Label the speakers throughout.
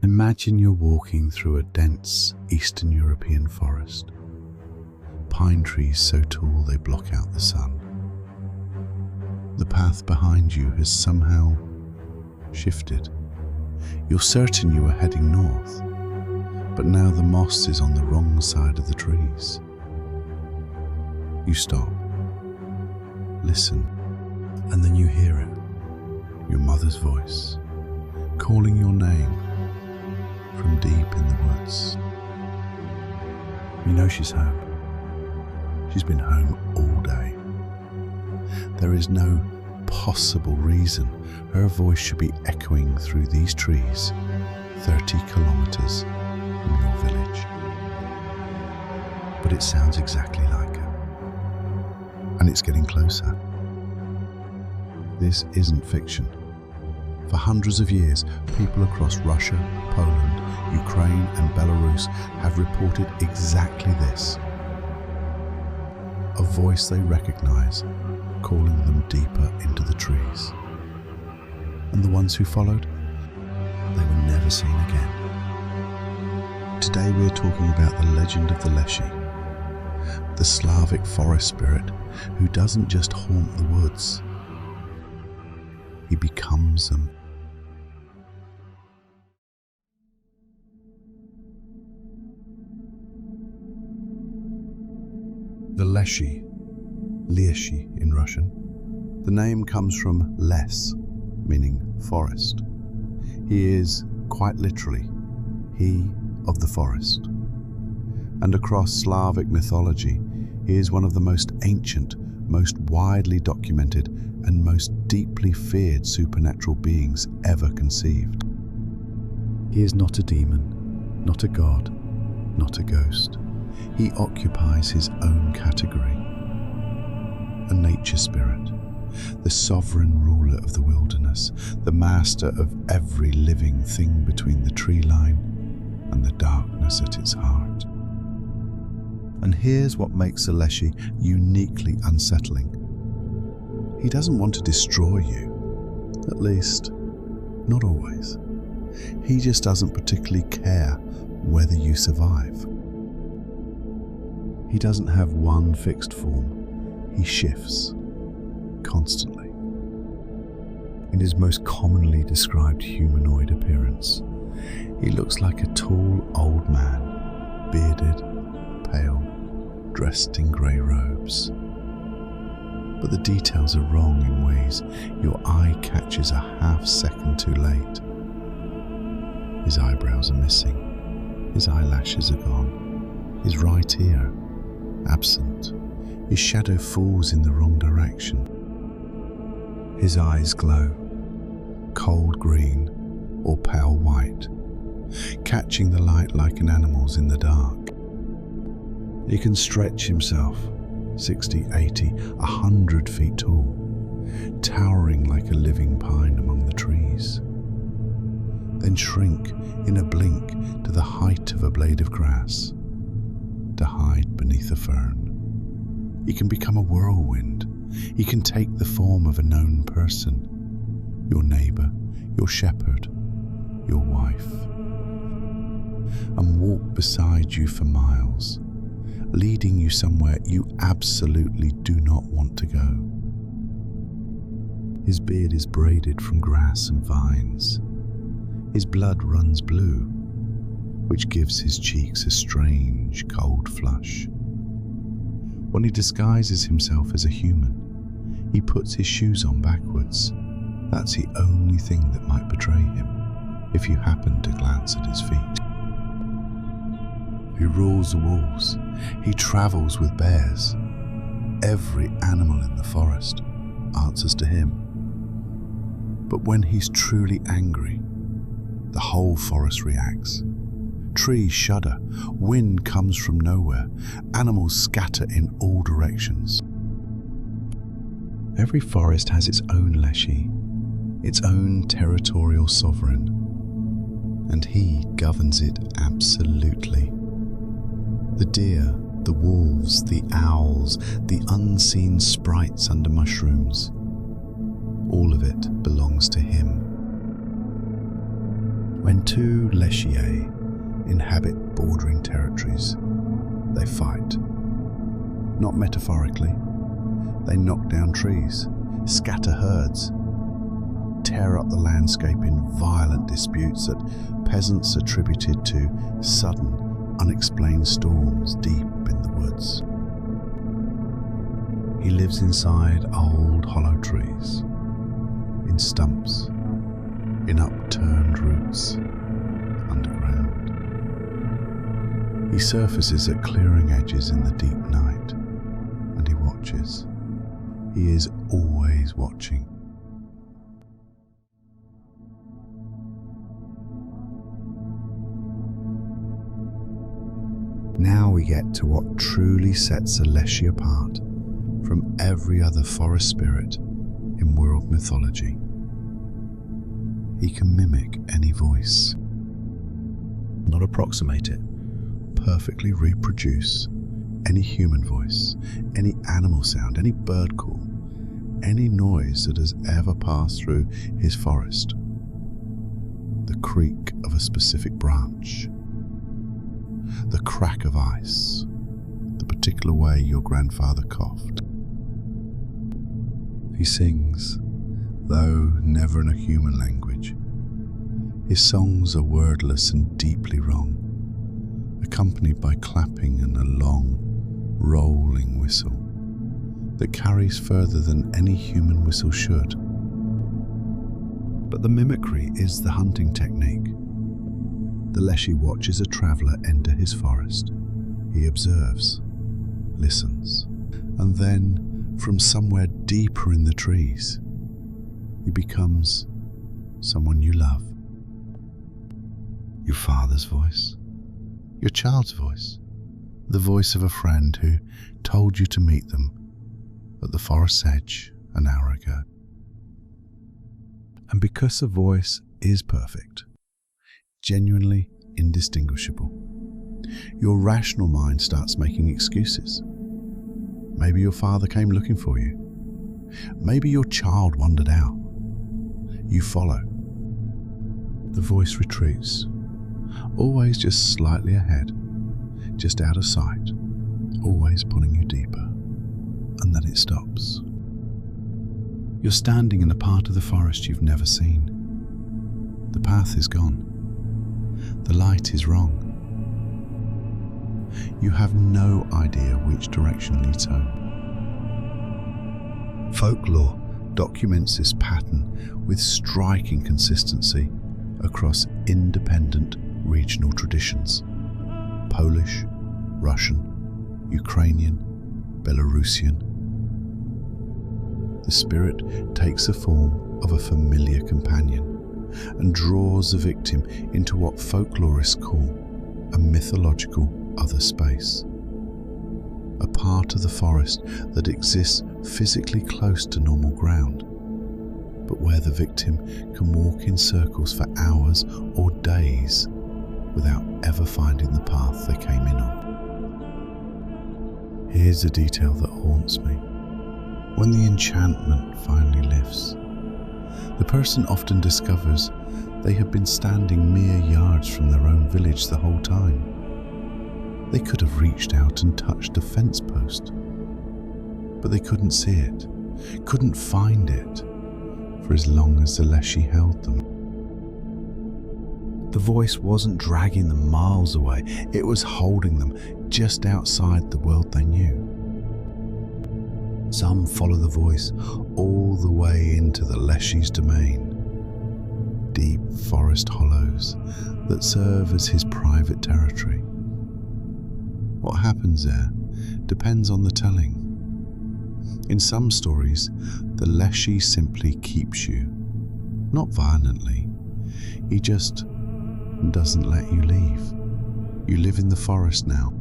Speaker 1: Imagine you're walking through a dense Eastern European forest. Pine trees so tall they block out the sun. The path behind you has somehow shifted. You're certain you are heading north, but now the moss is on the wrong side of the trees. You stop, listen, and then you hear it. Your mother's voice, calling your name from deep in the woods. You know she's home. She's been home all day. There is no possible reason her voice should be echoing through these trees 30 kilometers from your village. But it sounds exactly like her. And it's getting closer. This isn't fiction. For hundreds of years, people across Russia, Poland, Ukraine and Belarus have reported exactly this. A voice they recognize, calling them deeper into the trees. And the ones who followed, they were never seen again. Today we're talking about the legend of the Leshy, the Slavic forest spirit who doesn't just haunt the woods, he becomes them. The Leshy, in Russian. The name comes from les, meaning forest. He is, quite literally, he of the forest. And across Slavic mythology, he is one of the most ancient, most widely documented, and most deeply feared supernatural beings ever conceived. He is not a demon, not a god, not a ghost. He occupies his own category. A nature spirit, the sovereign ruler of the wilderness, the master of every living thing between the tree line and the darkness at its heart. And here's what makes the Leshy uniquely unsettling. He doesn't want to destroy you, at least, not always. He just doesn't particularly care whether you survive. He doesn't have one fixed form. He shifts constantly. In his most commonly described humanoid appearance, he looks like a tall old man, bearded, pale, dressed in grey robes. But the details are wrong in ways your eye catches a half second too late. His eyebrows are missing, his eyelashes are gone, his right ear absent, his shadow falls in the wrong direction. His eyes glow, cold green or pale white, catching the light like an animal's in the dark. He can stretch himself 60, 80, 100 feet tall, towering like a living pine among the trees, then shrink in a blink to the height of a blade of grass, to hide beneath a fern. He can become a whirlwind. He can take the form of a known person, your neighbor, your shepherd, your wife, and walk beside you for miles, leading you somewhere you absolutely do not want to go. His beard is braided from grass and vines. His blood runs blue, which gives his cheeks a strange, cold flush. When he disguises himself as a human, he puts his shoes on backwards. That's the only thing that might betray him, if you happen to glance at his feet. He rules the wolves. He travels with bears. Every animal in the forest answers to him. But when he's truly angry, the whole forest reacts. Trees shudder, wind comes from nowhere, animals scatter in all directions. Every forest has its own Leshy, its own territorial sovereign, and he governs it absolutely. The deer, the wolves, the owls, the unseen sprites under mushrooms, all of it belongs to him. When two Leshy inhabit bordering territories, they fight. Not metaphorically. They knock down trees, scatter herds, tear up the landscape in violent disputes that peasants attributed to sudden, unexplained storms deep in the woods. He lives inside old hollow trees, in stumps, in upturned roots, underground. He surfaces at clearing edges in the deep night, and he watches. He is always watching. Now we get to what truly sets a Leshy apart from every other forest spirit in world mythology. He can mimic any voice, not approximate it, perfectly reproduce any human voice, any animal sound, any bird call, any noise that has ever passed through his forest. The creak of a specific branch, the crack of ice, the particular way your grandfather coughed. He sings, though never in a human language. His songs are wordless and deeply wrong, accompanied by clapping and a long, rolling whistle that carries further than any human whistle should. But the mimicry is the hunting technique. The Leshy watches a traveller enter his forest. He observes, listens, and then, from somewhere deeper in the trees, he becomes someone you love. Your father's voice, your child's voice, the voice of a friend who told you to meet them at the forest's edge an hour ago. And because a voice is perfect, genuinely indistinguishable, your rational mind starts making excuses. Maybe your father came looking for you. Maybe your child wandered out. You follow. The voice retreats, always just slightly ahead, just out of sight, always pulling you deeper, and then it stops. You're standing in a part of the forest you've never seen. The path is gone. The light is wrong. You have no idea which direction leads home. Folklore documents this pattern with striking consistency across independent regional traditions: Polish, Russian, Ukrainian, Belarusian. The spirit takes the form of a familiar companion and draws the victim into what folklorists call a mythological other space, a part of the forest that exists physically close to normal ground, but where the victim can walk in circles for hours or days without ever finding the path they came in on. Here's a detail that haunts me. When the enchantment finally lifts, the person often discovers they had been standing mere yards from their own village the whole time. They could have reached out and touched a fence post, but they couldn't see it, couldn't find it, for as long as the Leshy held them. The voice wasn't dragging them miles away, it was holding them just outside the world they knew. Some follow the voice all the way into the Leshy's domain, deep forest hollows that serve as his private territory. What happens there depends on the telling. In some stories, the Leshy simply keeps you, not violently. He just doesn't let you leave. You live in the forest now.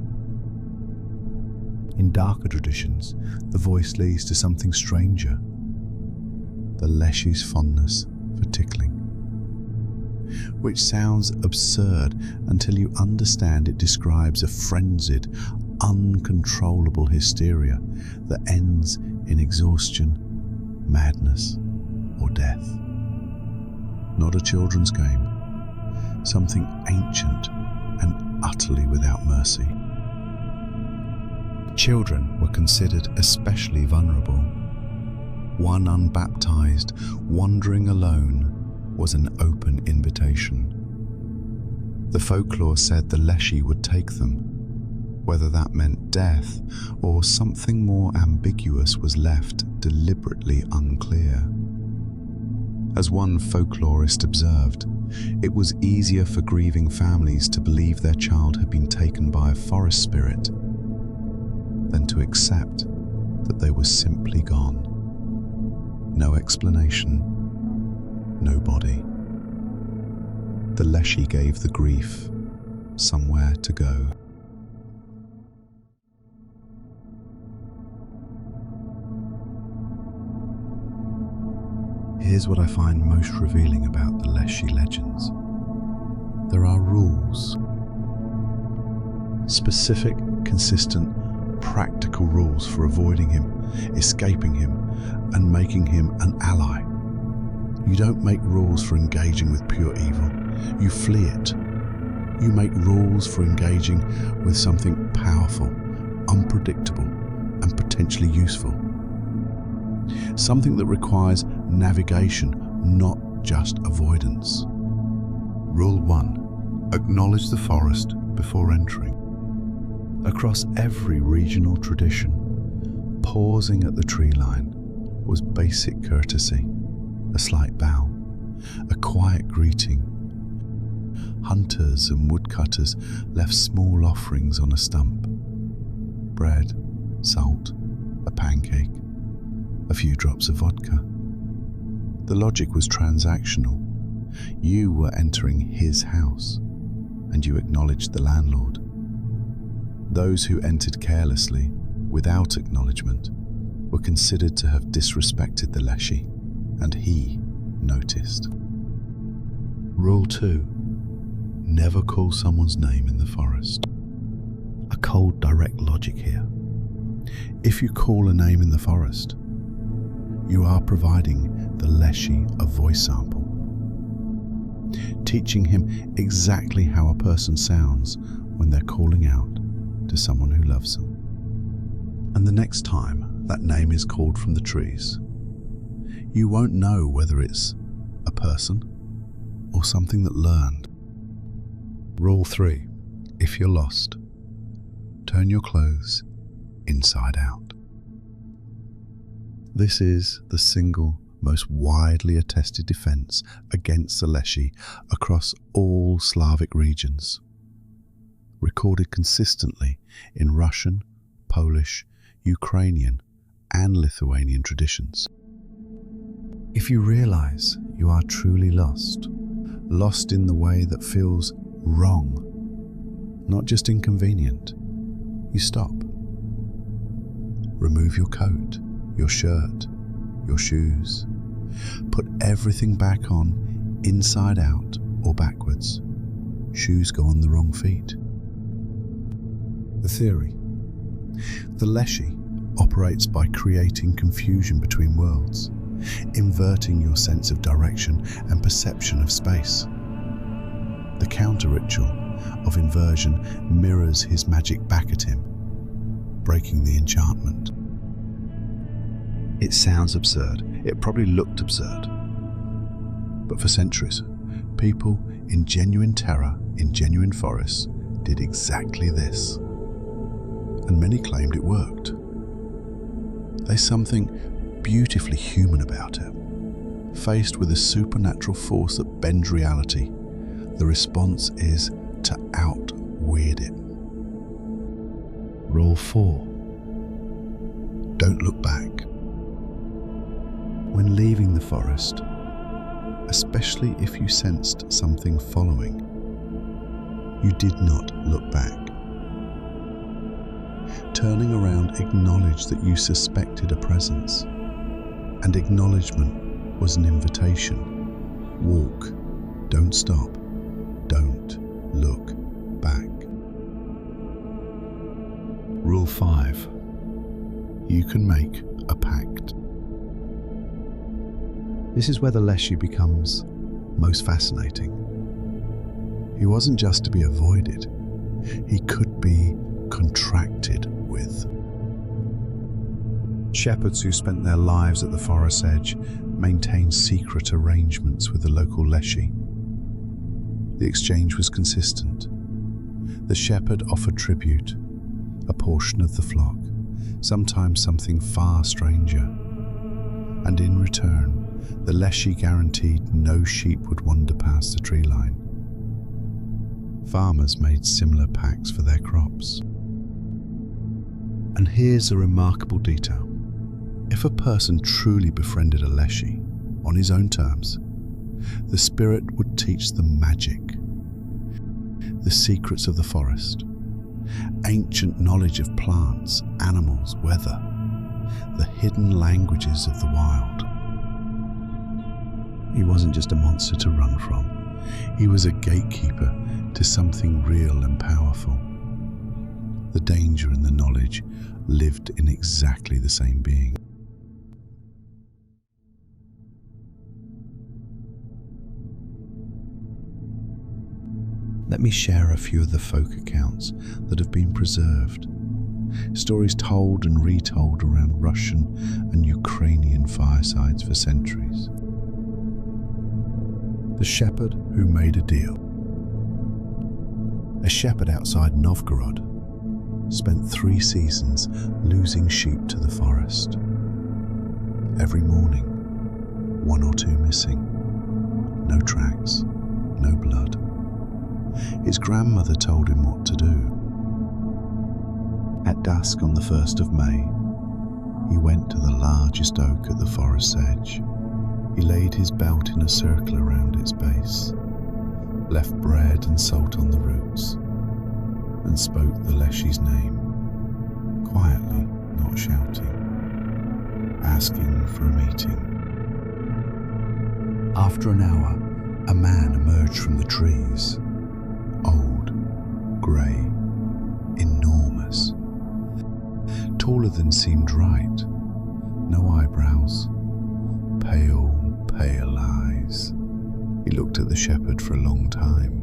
Speaker 1: In darker traditions, the voice leads to something stranger: the Leshy's fondness for tickling, which sounds absurd until you understand it describes a frenzied, uncontrollable hysteria that ends in exhaustion, madness, or death. Not a children's game, something ancient and utterly without mercy. Children were considered especially vulnerable. One unbaptized, wandering alone, was an open invitation. The folklore said the Leshy would take them. Whether that meant death or something more ambiguous was left deliberately unclear. As one folklorist observed, it was easier for grieving families to believe their child had been taken by a forest spirit than to accept that they were simply gone. No explanation, no body. The Leshy gave the grief somewhere to go. Here's what I find most revealing about the Leshy legends. There are rules. Specific, consistent, practical rules for avoiding him, escaping him, and making him an ally. You don't make rules for engaging with pure evil. You flee it. You make rules for engaging with something powerful, unpredictable, and potentially useful. Something that requires navigation, not just avoidance. Rule 1. Acknowledge the forest before entering. Across every regional tradition, pausing at the tree line was basic courtesy, a slight bow, a quiet greeting. Hunters and woodcutters left small offerings on a stump: bread, salt, a pancake, a few drops of vodka. The logic was transactional. You were entering his house, and you acknowledged the landlord. Those who entered carelessly, without acknowledgement, were considered to have disrespected the Leshy, and he noticed. Rule 2. Never call someone's name in the forest. A cold, direct logic here. If you call a name in the forest, you are providing the Leshy a voice sample, teaching him exactly how a person sounds when they're calling out to someone who loves them. And the next time that name is called from the trees, you won't know whether it's a person or something that learned. Rule 3. If you're lost, turn your clothes inside out. This is the single most widely attested defense against the Leshy across all Slavic regions, recorded consistently in Russian, Polish, Ukrainian, and Lithuanian traditions. If you realize you are truly lost, lost in the way that feels wrong, not just inconvenient, you stop. Remove your coat, your shirt, your shoes. Put everything back on, inside out or backwards. Shoes go on the wrong feet. The theory. The Leshy operates by creating confusion between worlds, inverting your sense of direction and perception of space. The counter-ritual of inversion mirrors his magic back at him, breaking the enchantment. It sounds absurd. It probably looked absurd. But for centuries, people in genuine terror, in genuine forests, did exactly this. And many claimed it worked. There's something beautifully human about it. Faced with a supernatural force that bends reality, the response is to out-weird it. Rule 4. Don't look back. When leaving the forest, especially if you sensed something following, you did not look back. Turning around acknowledged that you suspected a presence, and acknowledgement was an invitation. Walk, don't stop, don't look back. Rule 5. You can make a pact. This is where the Leshy becomes most fascinating. He wasn't just to be avoided, he could be contracted with. Shepherds who spent their lives at the forest's edge maintained secret arrangements with the local Leshy. The exchange was consistent. The shepherd offered tribute, a portion of the flock, sometimes something far stranger. And in return, the Leshy guaranteed no sheep would wander past the tree line. Farmers made similar pacts for their crops. And here's a remarkable detail. If a person truly befriended a Leshy on his own terms, the spirit would teach them magic, the secrets of the forest, ancient knowledge of plants, animals, weather, the hidden languages of the wild. He wasn't just a monster to run from. He was a gatekeeper to something real and powerful. The danger and the knowledge lived in exactly the same being. Let me share a few of the folk accounts that have been preserved. Stories told and retold around Russian and Ukrainian firesides for centuries. The shepherd who made a deal. A shepherd outside Novgorod spent 3 seasons losing sheep to the forest. Every morning, 1 or 2 missing. No tracks, no blood. His grandmother told him what to do. At dusk on the 1st of May, he went to the largest oak at the forest's edge. He laid his belt in a circle around its base, left bread and salt on the roots, and spoke the Leshy's name, quietly, not shouting, asking for a meeting. After an hour, a man emerged from the trees, old, grey, enormous, taller than seemed right, no eyebrows, pale eyes. He looked at the shepherd for a long time.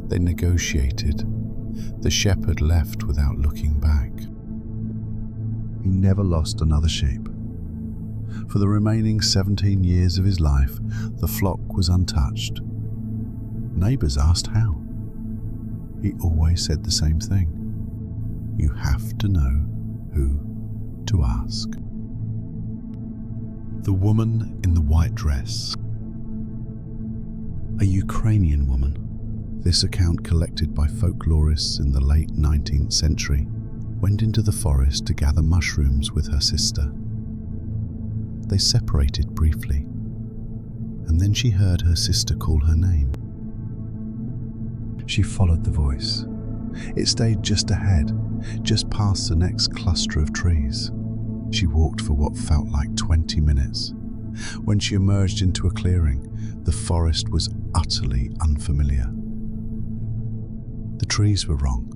Speaker 1: They negotiated. The shepherd left without looking back. He never lost another sheep. For the remaining 17 years of his life, the flock was untouched. Neighbours asked how. He always said the same thing. You have to know who to ask. The woman in the white dress. A Ukrainian woman. This account, collected by folklorists in the late 19th century, went into the forest to gather mushrooms with her sister. They separated briefly, and then she heard her sister call her name. She followed the voice. It stayed just ahead, just past the next cluster of trees. She walked for what felt like 20 minutes. When she emerged into a clearing, the forest was utterly unfamiliar. The trees were wrong.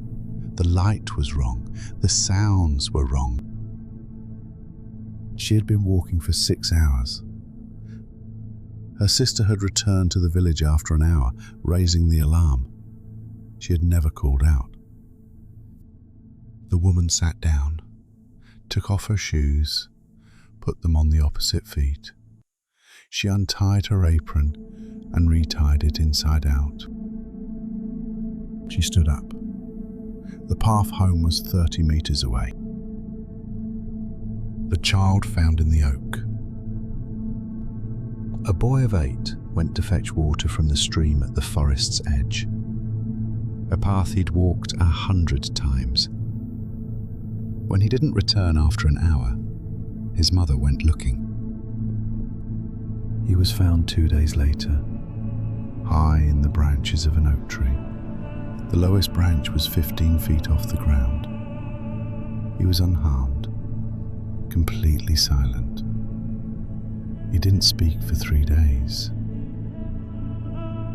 Speaker 1: The light was wrong. The sounds were wrong. She had been walking for 6 hours. Her sister had returned to the village after an hour, raising the alarm. She had never called out. The woman sat down, took off her shoes, put them on the opposite feet. She untied her apron and retied it inside out. She stood up. The path home was 30 meters away. The child found in the oak. A boy of 8 went to fetch water from the stream at the forest's edge. A path he'd walked 100 times. When he didn't return after an hour, his mother went looking. He was found 2 days later, high in the branches of an oak tree. The lowest branch was 15 feet off the ground. He was unharmed, completely silent. He didn't speak for 3 days.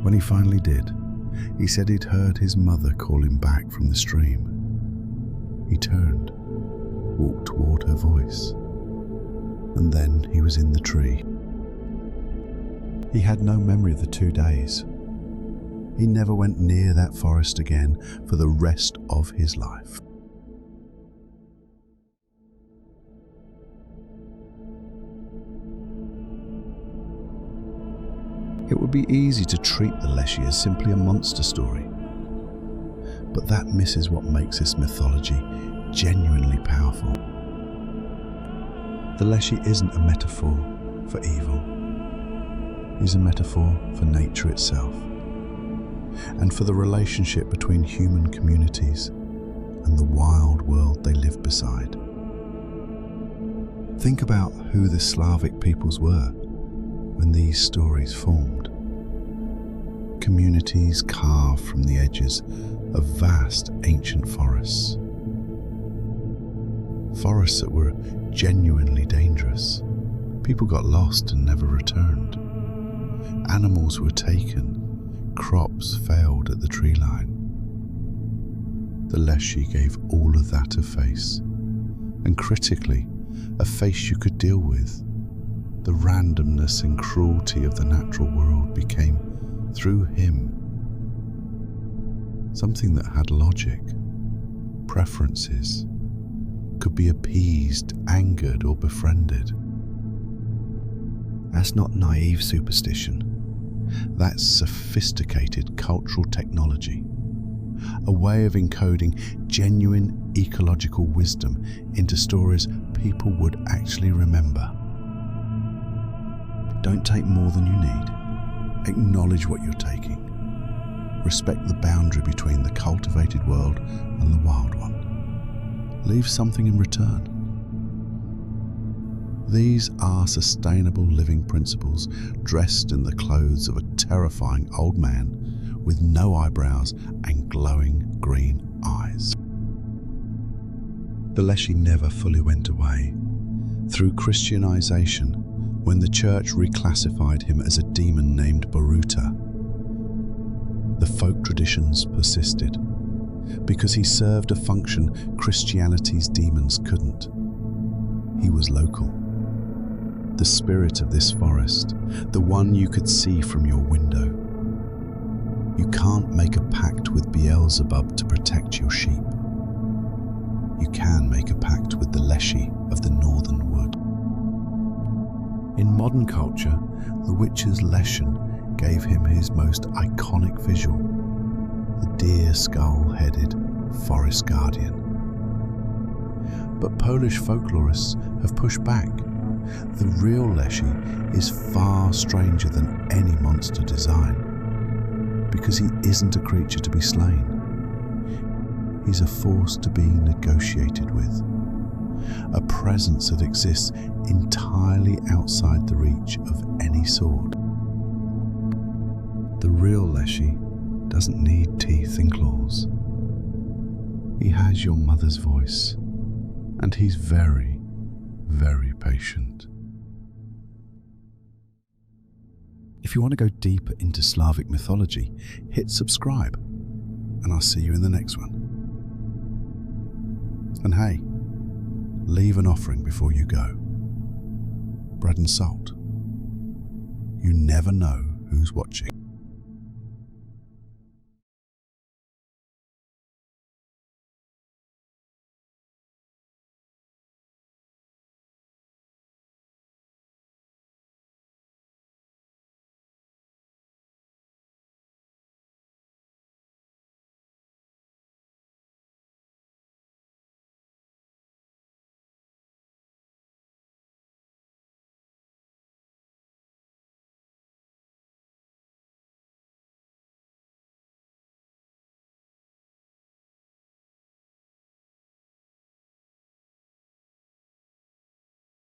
Speaker 1: When he finally did, he said he'd heard his mother call him back from the stream. He turned, walked toward her voice, and then he was in the tree. He had no memory of the 2 days. He never went near that forest again for the rest of his life. It would be easy to treat the Leshy as simply a monster story, but that misses what makes this mythology genuinely powerful. The Leshy isn't a metaphor for evil. He's a metaphor for nature itself, and for the relationship between human communities and the wild world they live beside. Think about who the Slavic peoples were when these stories formed. Communities carved from the edges of vast ancient forests. Forests that were genuinely dangerous. People got lost and never returned. Animals were taken. Crops failed at the tree line. The Leshy gave all of that a face, and critically, a face you could deal with. The randomness and cruelty of the natural world became, through him, something that had logic, preferences, could be appeased, angered, or befriended. That's not naive superstition. That's sophisticated cultural technology, a way of encoding genuine ecological wisdom into stories people would actually remember. Don't take more than you need. Acknowledge what you're taking. Respect the boundary between the cultivated world and the wild one. Leave something in return. These are sustainable living principles dressed in the clothes of a terrifying old man with no eyebrows and glowing green eyes. The Leshy never fully went away. Through Christianization, when the church reclassified him as a demon named Baruta, the folk traditions persisted, because he served a function Christianity's demons couldn't. He was local. The spirit of this forest, the one you could see from your window. You can't make a pact with Beelzebub to protect your sheep. You can make a pact with the Leshy of the northern wood. In modern culture, the witch's Leshen gave him his most iconic visual, the deer skull-headed forest guardian. But Polish folklorists have pushed back. The real Leshy is far stranger than any monster design, because he isn't a creature to be slain. He's a force to be negotiated with, a presence that exists entirely outside the reach of any sword. The real Leshy doesn't need teeth and claws. He has your mother's voice, and he's very, very patient. If you want to go deeper into Slavic mythology, hit subscribe, and I'll see you in the next one. And hey, leave an offering before you go. Bread and salt. You never know who's watching.